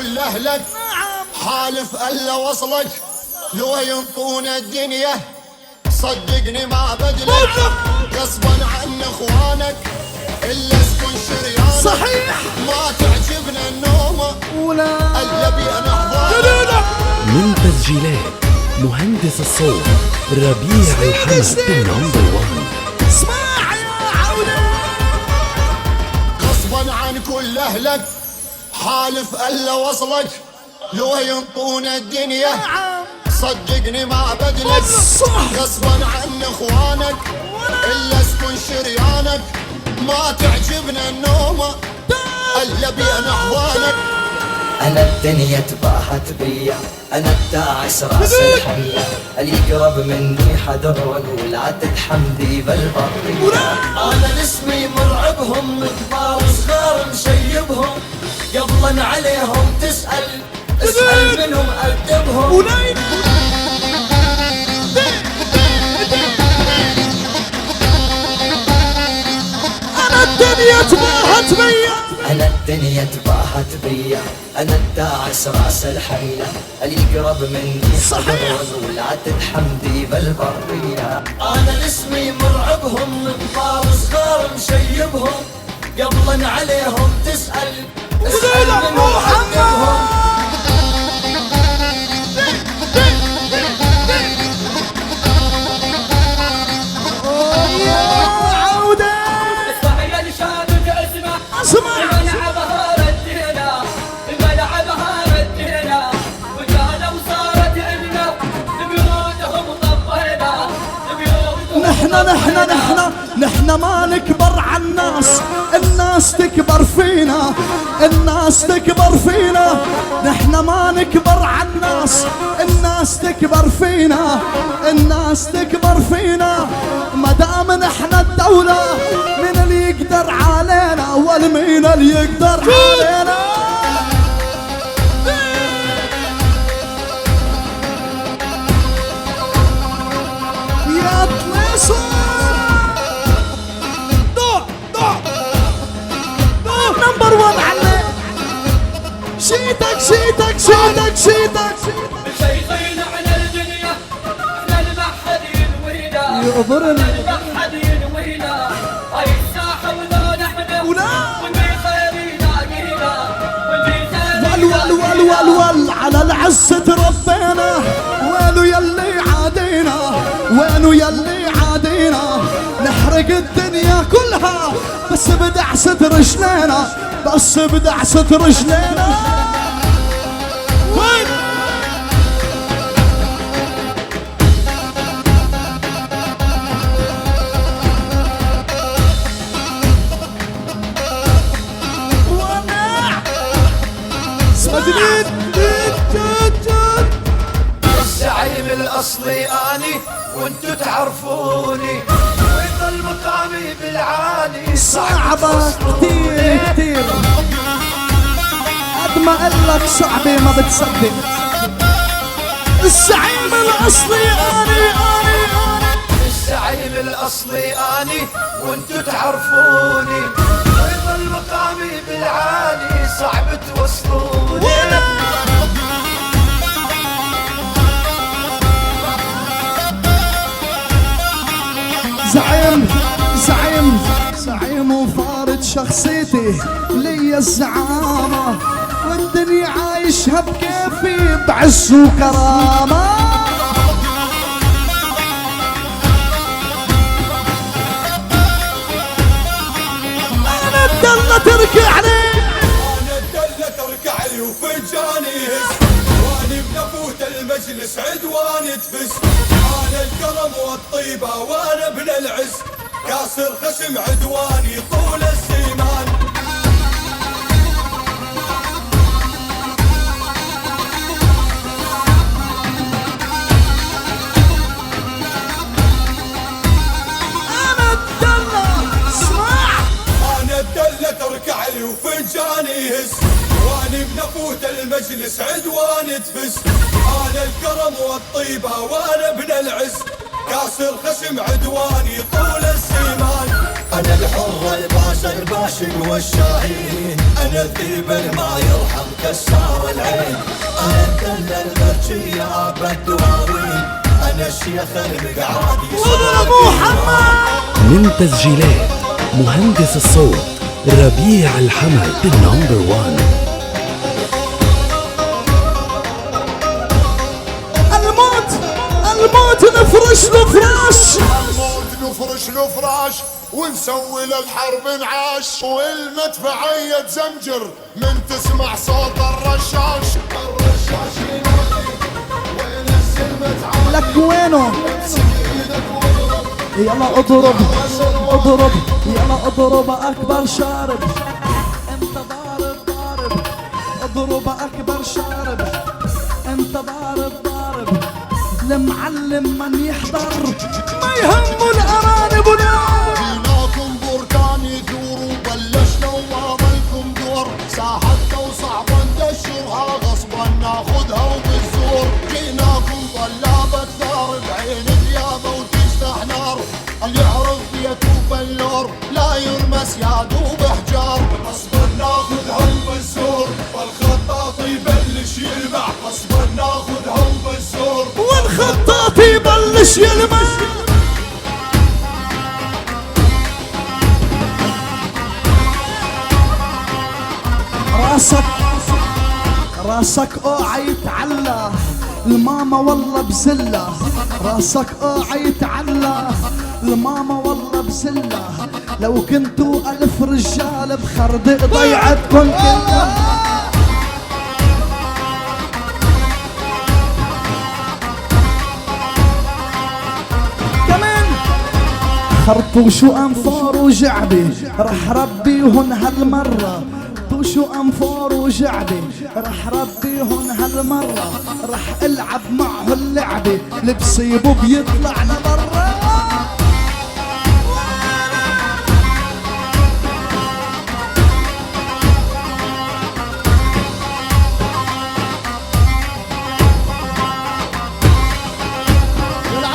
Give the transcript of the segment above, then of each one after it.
كل اهلك حالف الا وصلك لو ينطون الدنيا صدقني ما بدلك غصبا عن اخوانك الا اسكن شريانك صحيح ما تعجبنا النوم ولا الا بين احضانك. من تسجيلات مهندس الصوت ربيع الحمد النمبر 1. اسمع يا عودة غصبا عن كل اهلك حالف الا وصلك لو ينطون الدنيا صدقني ما بدلك غصبا عن اخوانك الا اسكن شريانك ما تعجبنا النوم الا بين احضانك. أنا الدنيا تباهت بيا، أنا الداعس راس الحية، اللي يقرب مني حذرون ولا تتحمدي بالبرية. أنا اسمي مرعبهم كبار وصغار مشيبهم، قبلا عليهم تسأل اسأل منهم أدبهم. أنا الدنيا تباهت بيا، أنا الدنيا تباهت بيا، أنا الداعس راس الحية، اللي يقرب مني حذرون ولا تتحمدي بالبرية. أنا اسمي مرعبهم كبار وصغار مشيبهم، قبلا عليهم تسأل اسأل منهم أدبهم. نحن ما نكبر عالناس، الناس تكبر فينا، الناس تكبر فينا. نحن ما نكبر عالناس، الناس تكبر فينا، الناس تكبر فينا. ما دام نحن الدولة من اللي يقدر علينا والمين اللي يقدر علينا. يا طليصة نمبر 1 علي شيتك شيتك شيتك شيتك مسيطرين على الدنيا، احنا المحدين وهنا، يقبرنا المحدين وهنا. هاي الساحة وذا نحن واللي خيرنا قينا واللي ول على العز تربينا. وينو يلي عادينا، وينو يلي عادينا. نحرق الدنيا كلها بس بدعسة رجلينا، بس بدعسة رجلينا. وين الزعيم الأصلي أني وانتو تعرفوني، ويظل مقامي بالعالي صعبة كتير كتير. قد ما قلك صعبة ما بتصدق. الزعيم الأصلي أني الزعيم الأصلي أني وانتو تعرفوني، ويظل مقامي بالعالي صعب توصلوني. زعيم زعيم زعيم وفارض شخصيتي لي الزعامة، والدنيا عايشها بكيفي بعز وكرامة. أنا الدلة تركع لي، انا الدلة تركع لي وفجاني هز، واني بنفوت المجلس عدواني تفز. انا الكرم والطيبة وانا ابن العز، كاسر خشم عدواني طول السيمان. أنا الدلة اسمع، انا الدلة تركع لي وفجاني هز، واني بنفوت المجلس عدواني تفز. انا الكرم والطيبة وانا ابن العز، كاسر خشم عدواني طول السيمان. أنا الحر الباس الباشن والشاهين، أنا الذيب ما يرحم كسار العين، أنا الدل المرجي يا أبا الدواوين، أنا الشيخ المقعادي صار محمد. من تسجيلات مهندس الصوت ربيع الحمد النمبر 1. الموت نفرش له فراش، الموت نفرش له فراش ونسوي للحرب انعاش، والمدفعية زمجر من تسمع صوت الرشاش. الرشاش ينادي وين السلمة عالي لك وينه؟ امسك ايدك واضرب، يلا اضرب اضرب، يلا اضرب اكبر شارب، انت ضارب ضارب، اضرب اكبر شارب، انت ضارب ضارب، المعلم من يحضر ما يهمه الارانب ونار. فيناكم بركان يثور وبلشنا وما ظلكم دور، ساحتنا وصعب ندشرها غصبا ناخذها وبالزور، جيناكم طلابة ثار بعين ثيابه وتفتح نار، اللي يعرف بيته بلور لا يرمس يا دوب حجار، غصبا ناخذها وبالزور والخطاط يبلش يلمع، غصبا ناخذها وبالزور والخطاط يبلش يلمع. راسك اوعى يتعلى، الماما والله بزله، راسك اوعى يتعلى، الماما والله بزله، لو كنتوا 1000 رجال بخردق ضيعتكم كلها. خرطوش وانفار وجعبي رح ربيهن هالمرة، طوش وانفار وجعبي رح ربيهن هالمرة، رح العب معه اللعبة لبصيبه بيطلع لبرا.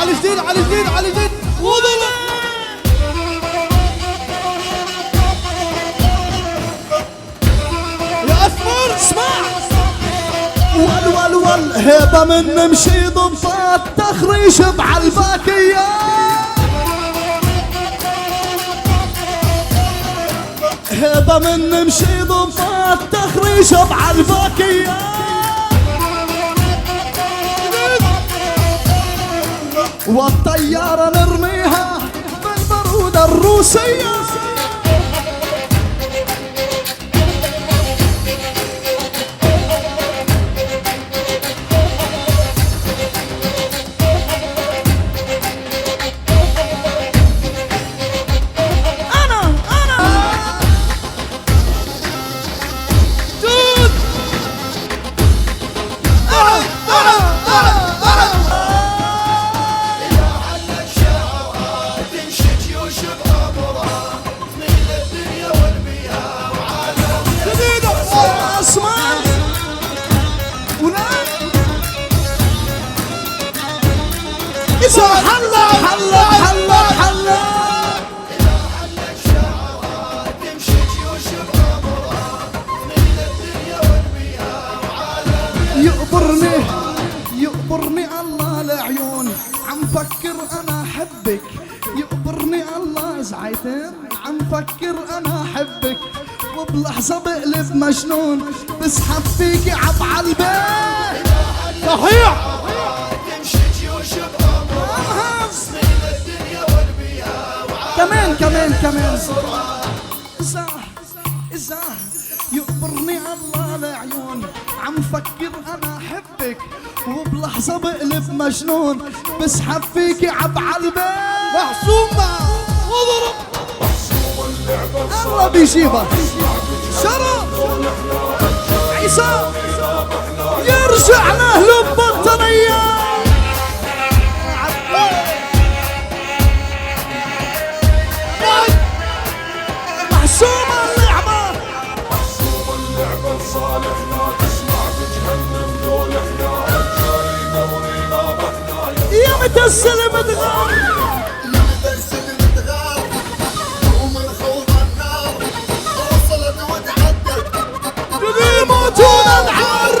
على جديد على جديد على جديد وضل. اسمع ول هيبة من نمشي ضباط تخريش بعالباكية، هيبة من نمشي ضباط تخريش بعالباكية، والطيارة نرميها بالبارودة الروسية. حلا حلا حلا حلا إذا حلك شعرها تمشي جيوش بأمرها من الدنيا والبيها وعالم. يقبرني الله العيون، عم فكر انا احبك، يقبرني الله زعيتين، عم فكر انا احبك، وبلحظة بقلب مجنون بسحب فيكي عالبيت. صحيح كمان إذا يقبرني الله العيون، عم فكر أنا أحبك، وبلحظة بقلب مجنون بسحب فيكي عالبيت. محسومة وضرب الله بيجيبك شرف عيسى يرجع لأهله ببطانية. صالح لا تسمع بجهنم دولح يا رجالي دورينا بحنايا يا متسل متغار يا متسل متغار قوم صوتنا العار.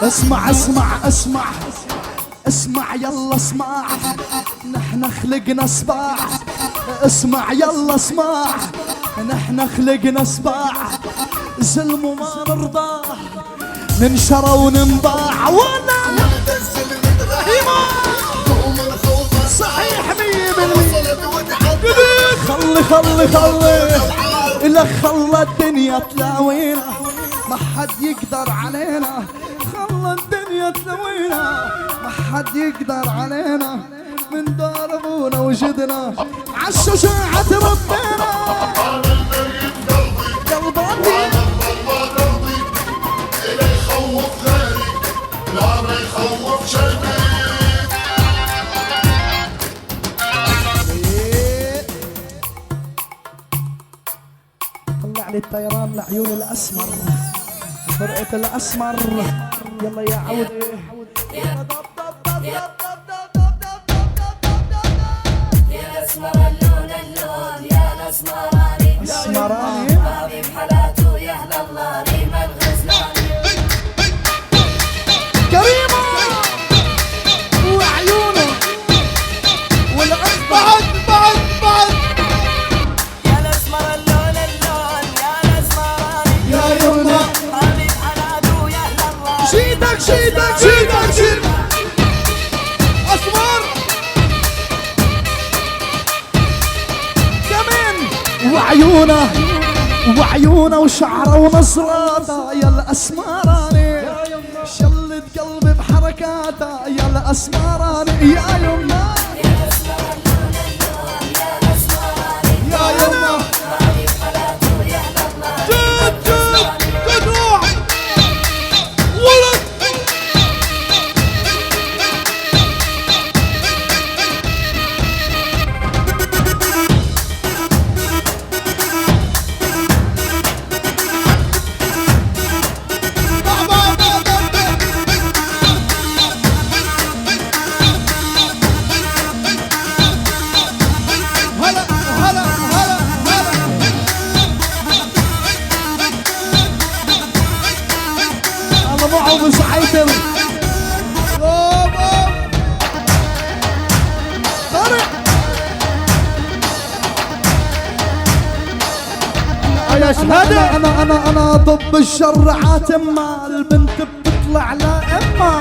اسمع اسمع اسمع اسمع يلا اسمع، نحن خلقنا سباع. اسمع يلا اسمع، نحن خلقنا سباع. ظلم وما نرضاه، ننشر وننباع. ولا صحيح 100%. خلي لك خلى الدنيا تلاوينا، ما حد يقدر علينا. خلى الدنيا تلاوينا، ما حد يقدر علينا. من دار ابونا وجدنا عالشجاعة ربنا. قلبي إلي يخوف غيري، لا ما يخوف شيبي. طلع لي الطيران لعيون الاسمر، فرقة الاسمر. يلا يا عودي يا الاسمر اللون اللون يا الاسمراني اسمراني هذه بحلاته يا اهل الله ريم الغزلاني. كريمة وعيونه والأصبع بعد يا الاسمر اللون اللون يا الاسمراني يا يونا. هذه بحلاته يا اهل الله. شيدك أسمر كمان وعيونه وشعره ونظراته يا الأسمراني. شلت قلبي بحركاته يا الأسمراني. يا يما يا الاسمر اللون اللون يا الاسمراني يا يما هذه بحلاته يا اهل الله. جد روح ولد. معه مش حيتم. طارق انا ضب الشر عاتمة. البنت بتطلع لا اما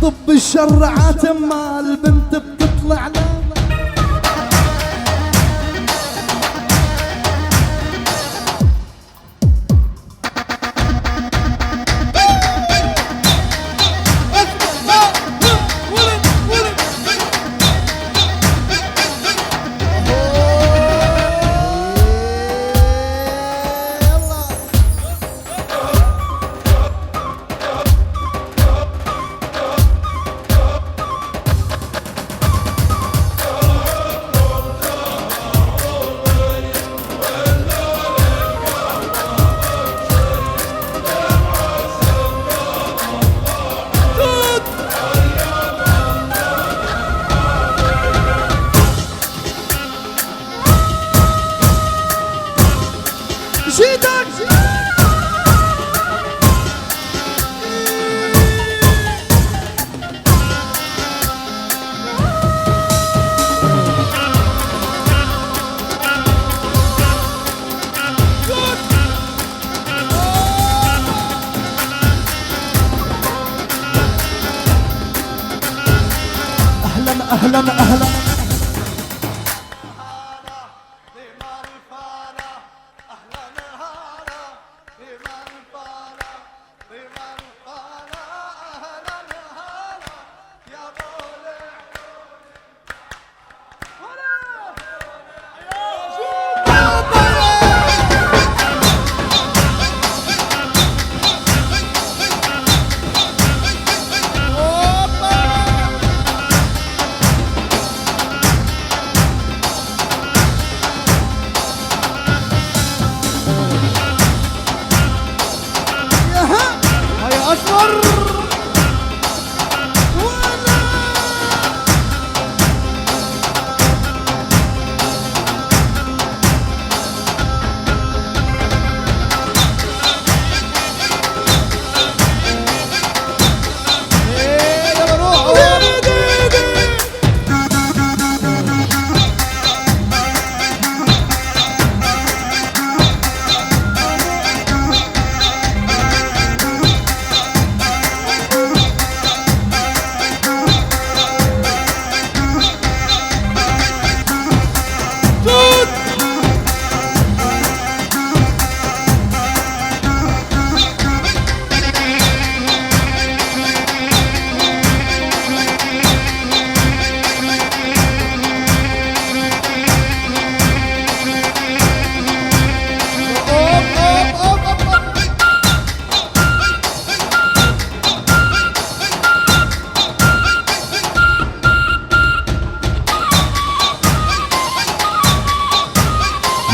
ضب الشر عاتمة. البنت بتطلع لا أهلا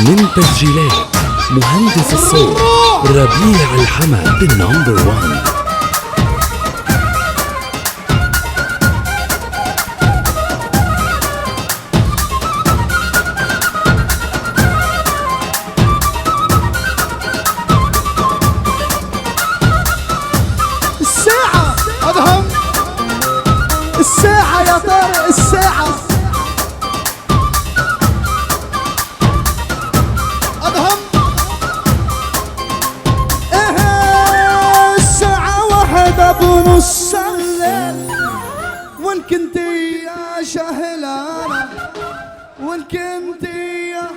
من تسجيلات مهندس الصوت ربيع الحمد النمبر 1. الساعة أدهم، الساعة يا طارق، الساعة أدهم. إيه الساعة واحدة بنص الليل، وين كنتي يا شهلانة، وين كنتي يا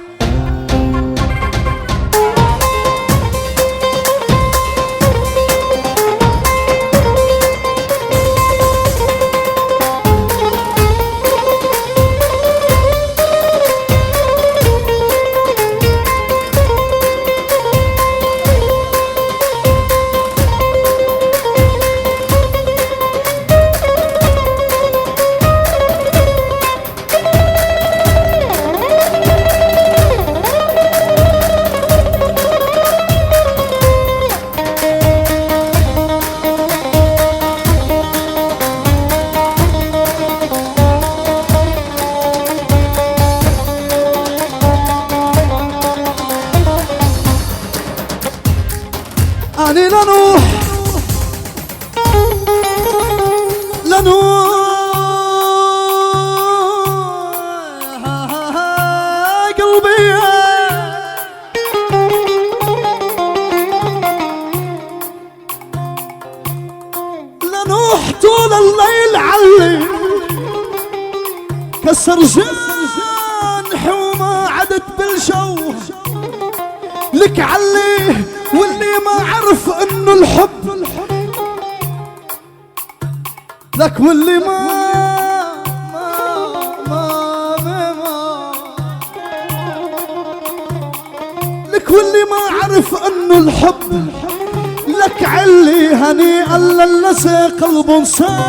أني لنوح لنوح قلبي لنوح طول الليل علي كسر جنحي وما عدت بالجو لك علي، واللي ما عرف انه الحب لك، واللي لك واللي ما عرف انه الحب لك علي هنيئا للذي قلب صايا.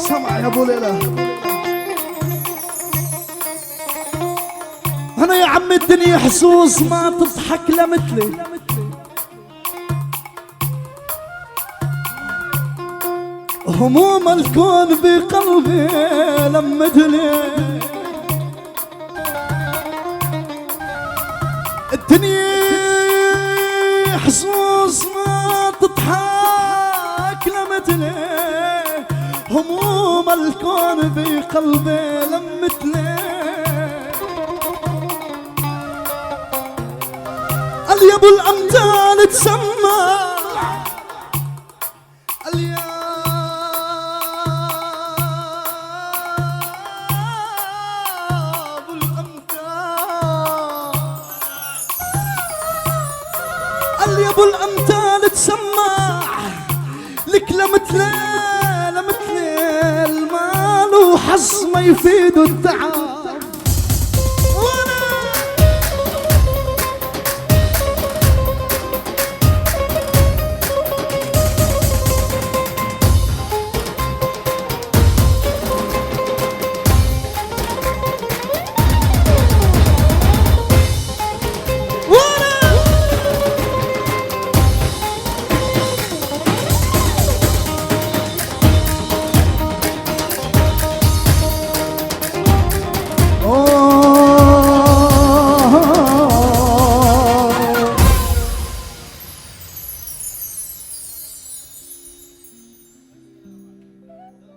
سمع يا ابو ليلى، انا يا عم الدنيا حسوس ما تضحك لمثلي، هموم الكون بقلبي لمثلي، الدنيا حسوس ما تضحك لمثلي، هموم الكون بقلبي لمثلي، قال يا ابو الامثال تسمع قال يا ابو الامثال، قال يا ابو الامثال تسمع لك لمثلي، المال وحظ ما يفيد التعب،